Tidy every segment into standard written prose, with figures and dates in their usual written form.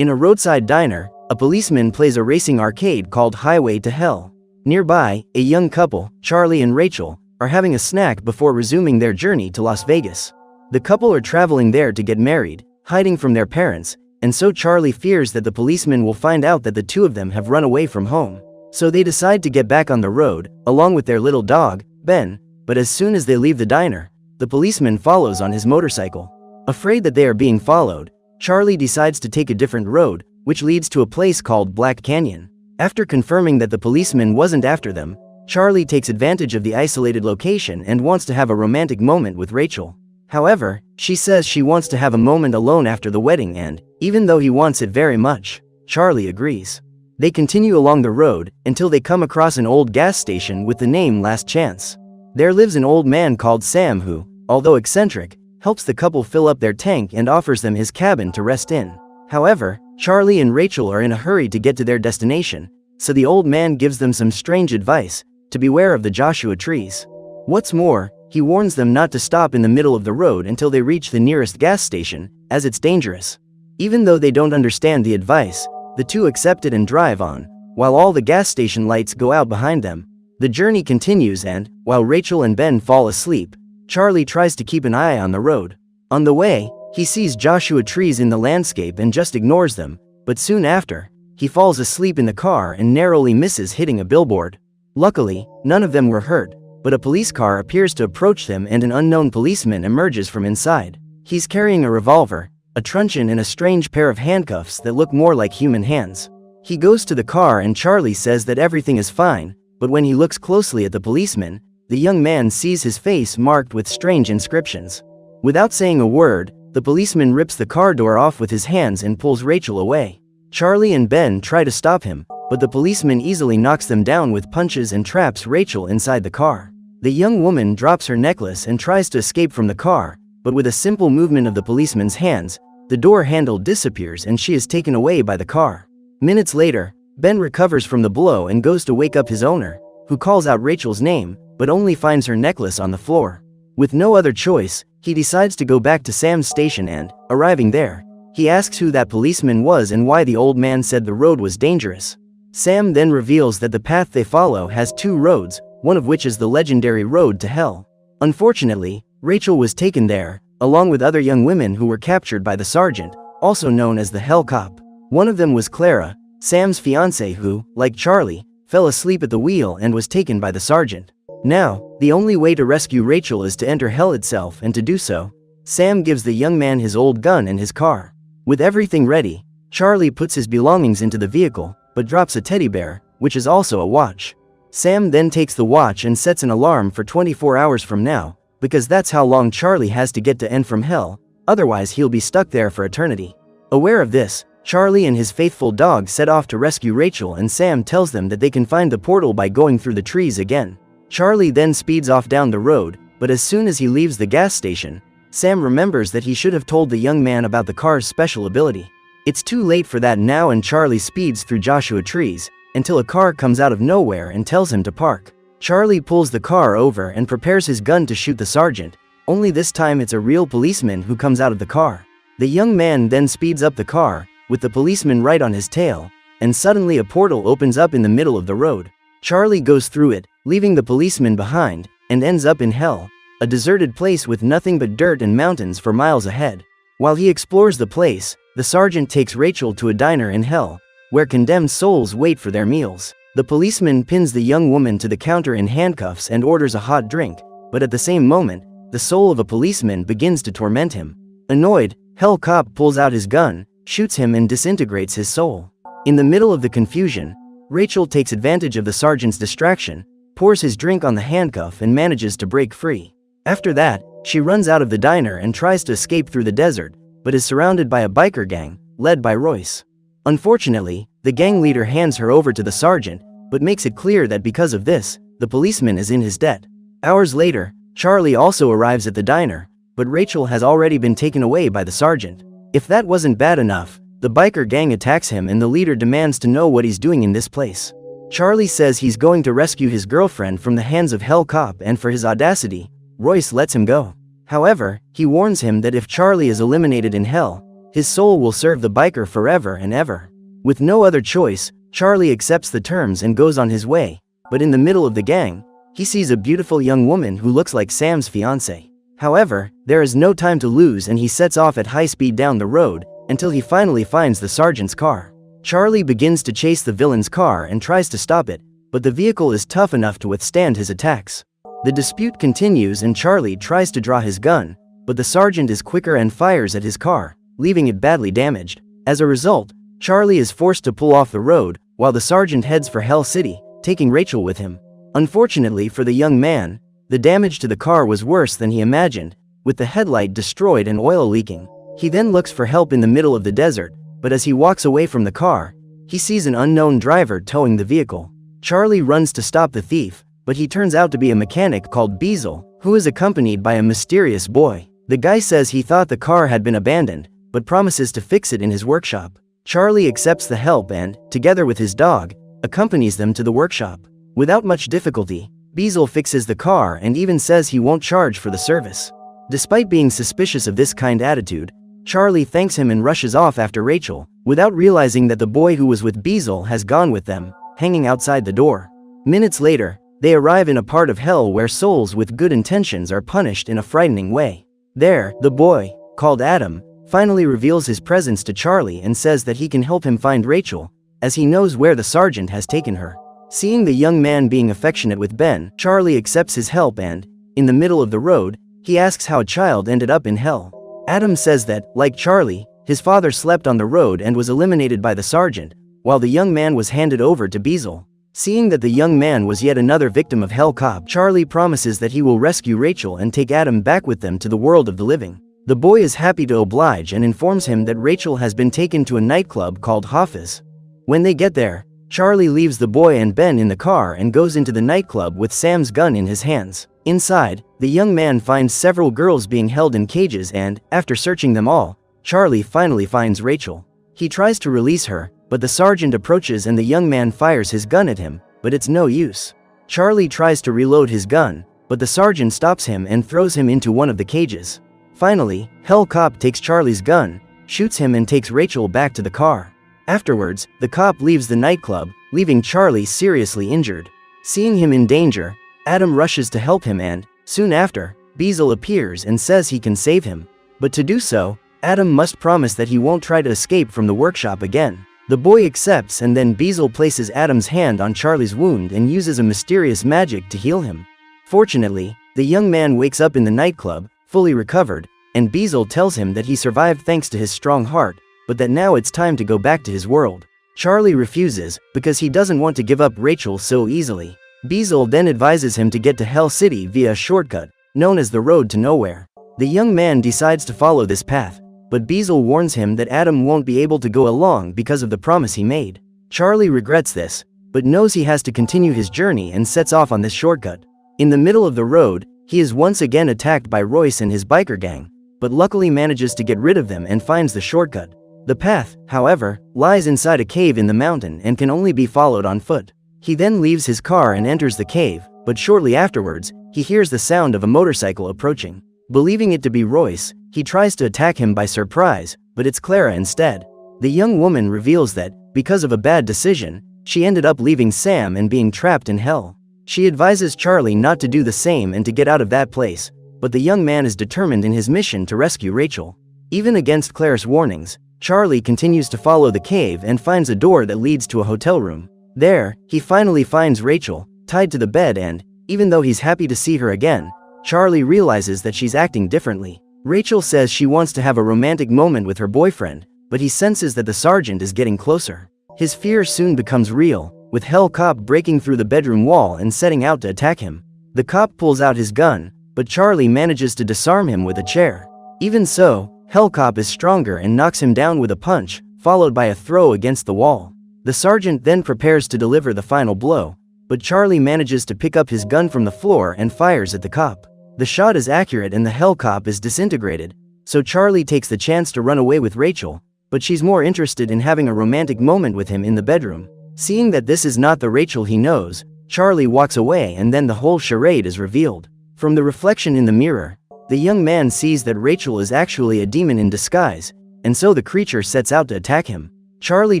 In a roadside diner, a policeman plays a racing arcade called Highway to Hell. Nearby, a young couple, Charlie and Rachel, are having a snack before resuming their journey to Las Vegas. The couple are traveling there to get married, hiding from their parents, and so Charlie fears that the policeman will find out that the two of them have run away from home. So they decide to get back on the road, along with their little dog, Ben, but as soon as they leave the diner, the policeman follows on his motorcycle. Afraid that they are being followed, Charlie decides to take a different road, which leads to a place called Black Canyon. After confirming that the policeman wasn't after them, Charlie takes advantage of the isolated location and wants to have a romantic moment with Rachel. However, she says she wants to have a moment alone after the wedding and, even though he wants it very much, Charlie agrees. They continue along the road until they come across an old gas station with the name Last Chance. There lives an old man called Sam who, although eccentric, helps the couple fill up their tank and offers them his cabin to rest in. However, Charlie and Rachel are in a hurry to get to their destination, so the old man gives them some strange advice, to beware of the Joshua trees. What's more, he warns them not to stop in the middle of the road until they reach the nearest gas station, as it's dangerous. Even though they don't understand the advice, the two accept it and drive on, while all the gas station lights go out behind them. The journey continues and, while Rachel and Ben fall asleep, Charlie tries to keep an eye on the road. On the way, he sees Joshua trees in the landscape and just ignores them, but soon after, he falls asleep in the car and narrowly misses hitting a billboard. Luckily, none of them were hurt, but a police car appears to approach them and an unknown policeman emerges from inside. He's carrying a revolver, a truncheon and a strange pair of handcuffs that look more like human hands. He goes to the car and Charlie says that everything is fine, but when he looks closely at the policeman, the young man sees his face marked with strange inscriptions. Without saying a word, the policeman rips the car door off with his hands and pulls Rachel away. Charlie and Ben try to stop him, but the policeman easily knocks them down with punches and traps Rachel inside the car. The young woman drops her necklace and tries to escape from the car, but with a simple movement of the policeman's hands, the door handle disappears and she is taken away by the car. Minutes later, Ben recovers from the blow and goes to wake up his owner, who calls out Rachel's name, but only finds her necklace on the floor. With no other choice, he decides to go back to Sam's station and, arriving there, he asks who that policeman was and why the old man said the road was dangerous. Sam then reveals that the path they follow has two roads, one of which is the legendary road to hell. Unfortunately, Rachel was taken there, along with other young women who were captured by the sergeant, also known as the Hell Cop. One of them was Clara, Sam's fiancée who, like Charlie, fell asleep at the wheel and was taken by the sergeant. Now, the only way to rescue Rachel is to enter hell itself, and to do so, Sam gives the young man his old gun and his car. With everything ready, Charlie puts his belongings into the vehicle, but drops a teddy bear, which is also a watch. Sam then takes the watch and sets an alarm for 24 hours from now, because that's how long Charlie has to get to end from hell, otherwise he'll be stuck there for eternity. Aware of this, Charlie and his faithful dog set off to rescue Rachel and Sam tells them that they can find the portal by going through the trees again. Charlie then speeds off down the road, but as soon as he leaves the gas station, Sam remembers that he should have told the young man about the car's special ability. It's too late for that now and Charlie speeds through Joshua trees, until a car comes out of nowhere and tells him to park. Charlie pulls the car over and prepares his gun to shoot the sergeant, only this time it's a real policeman who comes out of the car. The young man then speeds up the car, with the policeman right on his tail, and suddenly a portal opens up in the middle of the road. Charlie goes through it, leaving the policeman behind, and ends up in hell, a deserted place with nothing but dirt and mountains for miles ahead. While he explores the place, the sergeant takes Rachel to a diner in hell, where condemned souls wait for their meals. The policeman pins the young woman to the counter in handcuffs and orders a hot drink, but at the same moment, the soul of a policeman begins to torment him. Annoyed, Hell Cop pulls out his gun, shoots him and disintegrates his soul. In the middle of the confusion, Rachel takes advantage of the sergeant's distraction, pours his drink on the handcuff and manages to break free. After that, she runs out of the diner and tries to escape through the desert, but is surrounded by a biker gang, led by Royce. Unfortunately, the gang leader hands her over to the sergeant, but makes it clear that because of this, the policeman is in his debt. Hours later, Charlie also arrives at the diner, but Rachel has already been taken away by the sergeant. If that wasn't bad enough, the biker gang attacks him and the leader demands to know what he's doing in this place. Charlie says he's going to rescue his girlfriend from the hands of Hell Cop, and for his audacity, Royce lets him go. However, he warns him that if Charlie is eliminated in hell, His soul will serve the biker forever and ever. With no other choice, Charlie accepts the terms and goes on his way, but in the middle of the gang, he sees a beautiful young woman who looks like Sam's fiancée. However, there is no time to lose and he sets off at high speed down the road until he finally finds the sergeant's car. Charlie begins to chase the villain's car and tries to stop it, but the vehicle is tough enough to withstand his attacks. The dispute continues and Charlie tries to draw his gun, but the sergeant is quicker and fires at his car, leaving it badly damaged. As a result, Charlie is forced to pull off the road, while the sergeant heads for Hell City, taking Rachel with him. Unfortunately for the young man, the damage to the car was worse than he imagined, with the headlight destroyed and oil leaking. He then looks for help in the middle of the desert, but as he walks away from the car, he sees an unknown driver towing the vehicle. Charlie runs to stop the thief, but he turns out to be a mechanic called Beazle, who is accompanied by a mysterious boy. The guy says he thought the car had been abandoned, but promises to fix it in his workshop. Charlie accepts the help and, together with his dog, accompanies them to the workshop. Without much difficulty, Beazle fixes the car and even says he won't charge for the service. Despite being suspicious of this kind attitude, Charlie thanks him and rushes off after Rachel, without realizing that the boy who was with Beazle has gone with them, hanging outside the door. Minutes later, they arrive in a part of hell where souls with good intentions are punished in a frightening way. There, the boy, called Adam, finally reveals his presence to Charlie and says that he can help him find Rachel, as he knows where the sergeant has taken her. Seeing the young man being affectionate with Ben, Charlie accepts his help and, in the middle of the road, he asks how a child ended up in hell. Adam says that, like Charlie, his father slept on the road and was eliminated by the sergeant, while the young man was handed over to Beazle. Seeing that the young man was yet another victim of Hell Cop, Charlie promises that he will rescue Rachel and take Adam back with them to the world of the living. The boy is happy to oblige and informs him that Rachel has been taken to a nightclub called Hafiz. When they get there, Charlie leaves the boy and Ben in the car and goes into the nightclub with Sam's gun in his hands. Inside, the young man finds several girls being held in cages and, after searching them all, Charlie finally finds Rachel. He tries to release her, but the sergeant approaches and the young man fires his gun at him, but it's no use. Charlie tries to reload his gun, but the sergeant stops him and throws him into one of the cages. Finally, Hell Cop takes Charlie's gun, shoots him and takes Rachel back to the car. Afterwards, the cop leaves the nightclub, leaving Charlie seriously injured. Seeing him in danger, Adam rushes to help him and, soon after, Beazle appears and says he can save him. But to do so, Adam must promise that he won't try to escape from the workshop again. The boy accepts and then Beazle places Adam's hand on Charlie's wound and uses a mysterious magic to heal him. Fortunately, the young man wakes up in the nightclub, fully recovered, and Beazle tells him that he survived thanks to his strong heart, but that now it's time to go back to his world. Charlie refuses, because he doesn't want to give up Rachel so easily. Beazle then advises him to get to Hell City via a shortcut, known as the Road to Nowhere. The young man decides to follow this path, but Beazle warns him that Adam won't be able to go along because of the promise he made. Charlie regrets this, but knows he has to continue his journey and sets off on this shortcut. In the middle of the road, he is once again attacked by Royce and his biker gang, but luckily manages to get rid of them and finds the shortcut. The path, however, lies inside a cave in the mountain and can only be followed on foot. He then leaves his car and enters the cave, but shortly afterwards, he hears the sound of a motorcycle approaching. Believing it to be Royce, he tries to attack him by surprise, but it's Clara instead. The young woman reveals that, because of a bad decision, she ended up leaving Sam and being trapped in hell. She advises Charlie not to do the same and to get out of that place, but the young man is determined in his mission to rescue Rachel. Even against Claire's warnings, Charlie continues to follow the cave and finds a door that leads to a hotel room. There, he finally finds Rachel, tied to the bed and, even though he's happy to see her again, Charlie realizes that she's acting differently. Rachel says she wants to have a romantic moment with her boyfriend, but he senses that the sergeant is getting closer. His fear soon becomes real, with Hell Cop breaking through the bedroom wall and setting out to attack him. The cop pulls out his gun, but Charlie manages to disarm him with a chair. Even so, Hell Cop is stronger and knocks him down with a punch, followed by a throw against the wall. The sergeant then prepares to deliver the final blow, but Charlie manages to pick up his gun from the floor and fires at the cop. The shot is accurate and the Hell Cop is disintegrated, so Charlie takes the chance to run away with Rachel, but she's more interested in having a romantic moment with him in the bedroom. Seeing that this is not the Rachel he knows, Charlie walks away and then the whole charade is revealed. From the reflection in the mirror, the young man sees that Rachel is actually a demon in disguise, and so the creature sets out to attack him. Charlie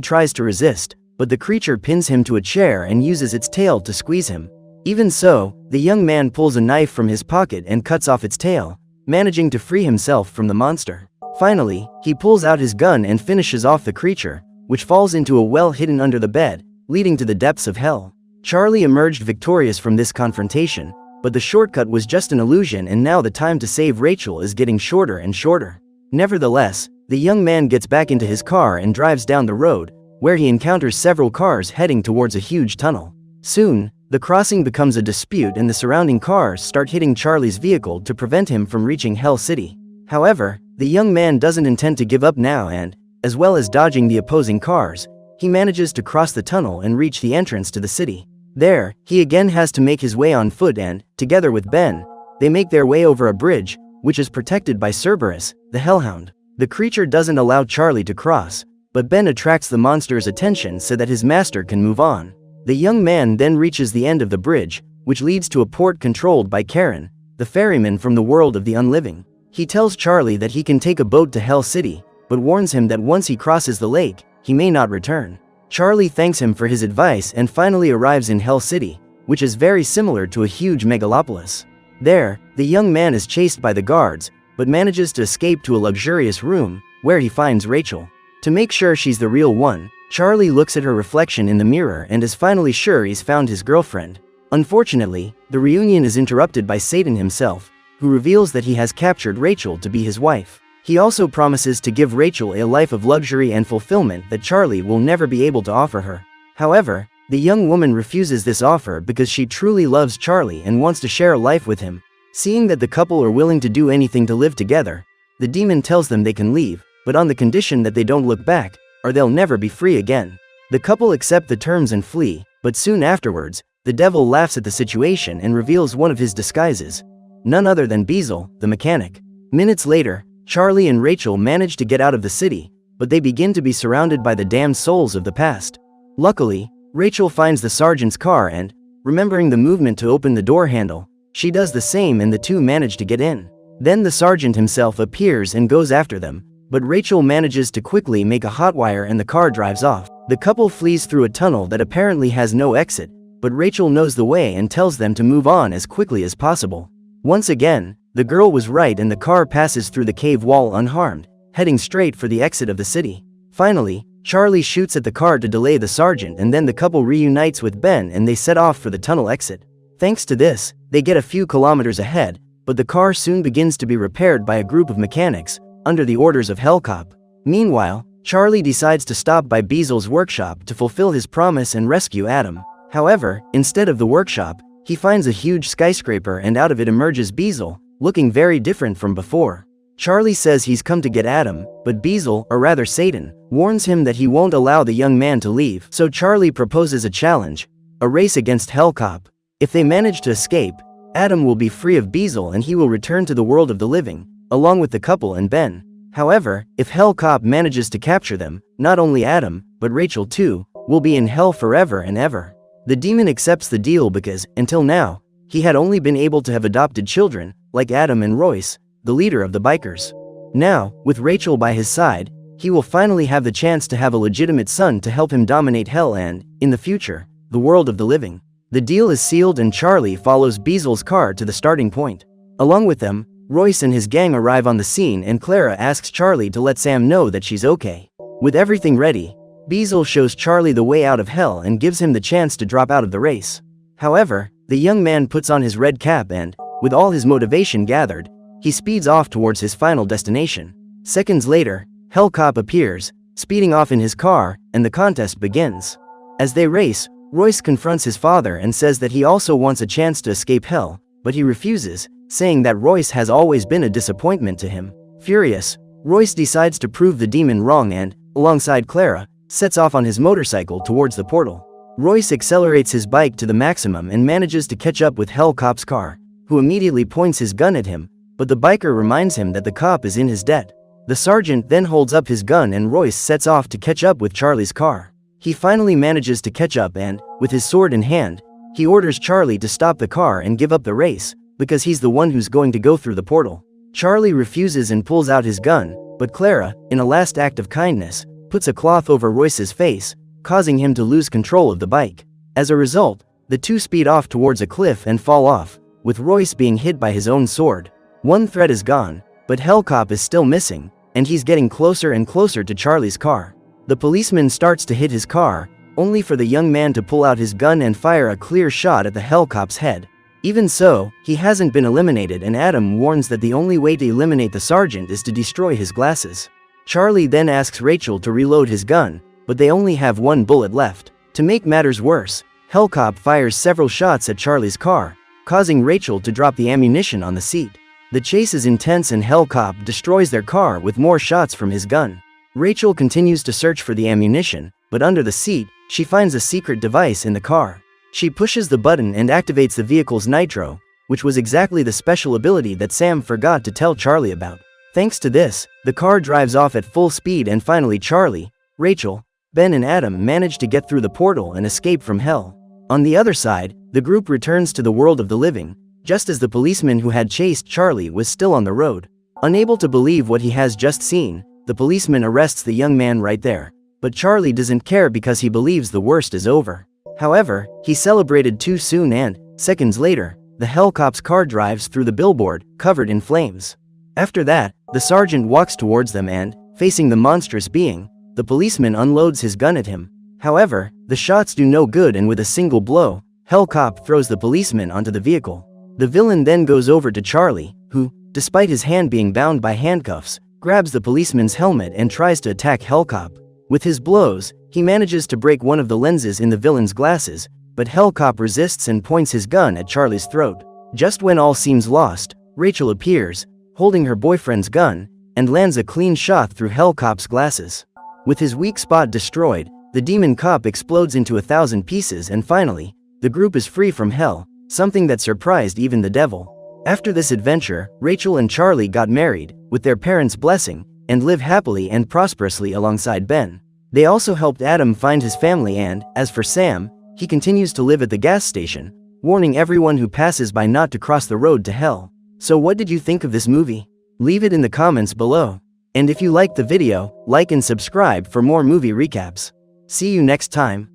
tries to resist, but the creature pins him to a chair and uses its tail to squeeze him. Even so, the young man pulls a knife from his pocket and cuts off its tail, managing to free himself from the monster. Finally, he pulls out his gun and finishes off the creature, which falls into a well hidden under the bed, leading to the depths of hell. Charlie emerged victorious from this confrontation, but the shortcut was just an illusion, and now the time to save Rachel is getting shorter and shorter. Nevertheless, the young man gets back into his car and drives down the road, where he encounters several cars heading towards a huge tunnel. Soon, the crossing becomes a dispute and the surrounding cars start hitting Charlie's vehicle to prevent him from reaching Hell City. However, the young man doesn't intend to give up now and, as well as dodging the opposing cars, he manages to cross the tunnel and reach the entrance to the city. There, he again has to make his way on foot and, together with Ben, they make their way over a bridge, which is protected by Cerberus, the Hellhound. The creature doesn't allow Charlie to cross, but Ben attracts the monster's attention so that his master can move on. The young man then reaches the end of the bridge, which leads to a port controlled by Karen, the ferryman from the world of the unliving. He tells Charlie that he can take a boat to Hell City, but warns him that once he crosses the lake, he may not return. Charlie thanks him for his advice and finally arrives in Hell City, which is very similar to a huge megalopolis. There, the young man is chased by the guards, but manages to escape to a luxurious room, where he finds Rachel. To make sure she's the real one, Charlie looks at her reflection in the mirror and is finally sure he's found his girlfriend. Unfortunately, the reunion is interrupted by Satan himself, who reveals that he has captured Rachel to be his wife. He also promises to give Rachel a life of luxury and fulfillment that Charlie will never be able to offer her. However, the young woman refuses this offer because she truly loves Charlie and wants to share a life with him. Seeing that the couple are willing to do anything to live together, the demon tells them they can leave, but on the condition that they don't look back, or they'll never be free again. The couple accept the terms and flee, but soon afterwards, the devil laughs at the situation and reveals one of his disguises. None other than Beazle, the mechanic. Minutes later, Charlie and Rachel manage to get out of the city, but they begin to be surrounded by the damned souls of the past. Luckily, Rachel finds the sergeant's car and, remembering the movement to open the door handle, she does the same and the two manage to get in. Then the sergeant himself appears and goes after them, but Rachel manages to quickly make a hotwire and the car drives off. The couple flees through a tunnel that apparently has no exit, but Rachel knows the way and tells them to move on as quickly as possible. Once again, the girl was right and the car passes through the cave wall unharmed, heading straight for the exit of the city. Finally, Charlie shoots at the car to delay the sergeant, and then the couple reunites with Ben and they set off for the tunnel exit. Thanks to this, they get a few kilometers ahead, but the car soon begins to be repaired by a group of mechanics, under the orders of Hellcop. Meanwhile, Charlie decides to stop by Beazle's workshop to fulfill his promise and rescue Adam. However, instead of the workshop, he finds a huge skyscraper and out of it emerges Beazle, looking very different from before. Charlie says he's come to get Adam, but Beazle, or rather Satan, warns him that he won't allow the young man to leave, so Charlie proposes a challenge, a race against Hellcop. If they manage to escape, Adam will be free of Beazle and he will return to the world of the living, along with the couple and Ben. However, if Hellcop manages to capture them, not only Adam, but Rachel too, will be in hell forever and ever. The demon accepts the deal because, until now, he had only been able to have adopted children, like Adam and Royce, the leader of the bikers. Now, with Rachel by his side, he will finally have the chance to have a legitimate son to help him dominate hell and, in the future, the world of the living. The deal is sealed and Charlie follows Beazle's car to the starting point. Along with them, Royce and his gang arrive on the scene and Clara asks Charlie to let Sam know that she's okay. With everything ready, Beazle shows Charlie the way out of hell and gives him the chance to drop out of the race. However, the young man puts on his red cap and, with all his motivation gathered, he speeds off towards his final destination. Seconds later, Hellcop appears, speeding off in his car, and the contest begins. As they race, Royce confronts his father and says that he also wants a chance to escape hell, but he refuses, saying that Royce has always been a disappointment to him. Furious, Royce decides to prove the demon wrong and, alongside Clara, sets off on his motorcycle towards the portal. Royce accelerates his bike to the maximum and manages to catch up with Hellcop's car, who immediately points his gun at him, but the biker reminds him that the cop is in his debt. The sergeant then holds up his gun and Royce sets off to catch up with Charlie's car. He finally manages to catch up and, with his sword in hand, he orders Charlie to stop the car and give up the race, because he's the one who's going to go through the portal. Charlie refuses and pulls out his gun, but Clara, in a last act of kindness, puts a cloth over Royce's face, causing him to lose control of the bike. As a result, the two speed off towards a cliff and fall off, with Royce being hit by his own sword. One threat is gone, but Hellcop is still missing, and he's getting closer and closer to Charlie's car. The policeman starts to hit his car, only for the young man to pull out his gun and fire a clear shot at the Hellcop's head. Even so, he hasn't been eliminated, and Adam warns that the only way to eliminate the sergeant is to destroy his glasses. Charlie then asks Rachel to reload his gun, but they only have one bullet left. To make matters worse, Hellcop fires several shots at Charlie's car, causing Rachel to drop the ammunition on the seat. The chase is intense and Hellcop destroys their car with more shots from his gun. Rachel continues to search for the ammunition, but under the seat, she finds a secret device in the car. She pushes the button and activates the vehicle's nitro, which was exactly the special ability that Sam forgot to tell Charlie about. Thanks to this, the car drives off at full speed, and finally Charlie, Rachel, Ben and Adam manage to get through the portal and escape from hell. On the other side, the group returns to the world of the living, just as the policeman who had chased Charlie was still on the road. Unable to believe what he has just seen, the policeman arrests the young man right there. But Charlie doesn't care because he believes the worst is over. However, he celebrated too soon, and, seconds later, the Hellcop's car drives through the billboard, covered in flames. After that, the sergeant walks towards them and, facing the monstrous being, the policeman unloads his gun at him. However, the shots do no good, and with a single blow, Hellcop throws the policeman onto the vehicle. The villain then goes over to Charlie, who, despite his hand being bound by handcuffs, grabs the policeman's helmet and tries to attack Hellcop. With his blows, he manages to break one of the lenses in the villain's glasses, but Hellcop resists and points his gun at Charlie's throat. Just when all seems lost, Rachel appears, holding her boyfriend's gun, and lands a clean shot through Hellcop's glasses. With his weak spot destroyed, the demon cop explodes into 1,000 pieces, and finally, the group is free from hell, something that surprised even the devil. After this adventure, Rachel and Charlie got married, with their parents' blessing, and live happily and prosperously alongside Ben. They also helped Adam find his family, and, as for Sam, he continues to live at the gas station, warning everyone who passes by not to cross the road to hell. So what did you think of this movie? Leave it in the comments below. And if you liked the video, like and subscribe for more movie recaps. See you next time.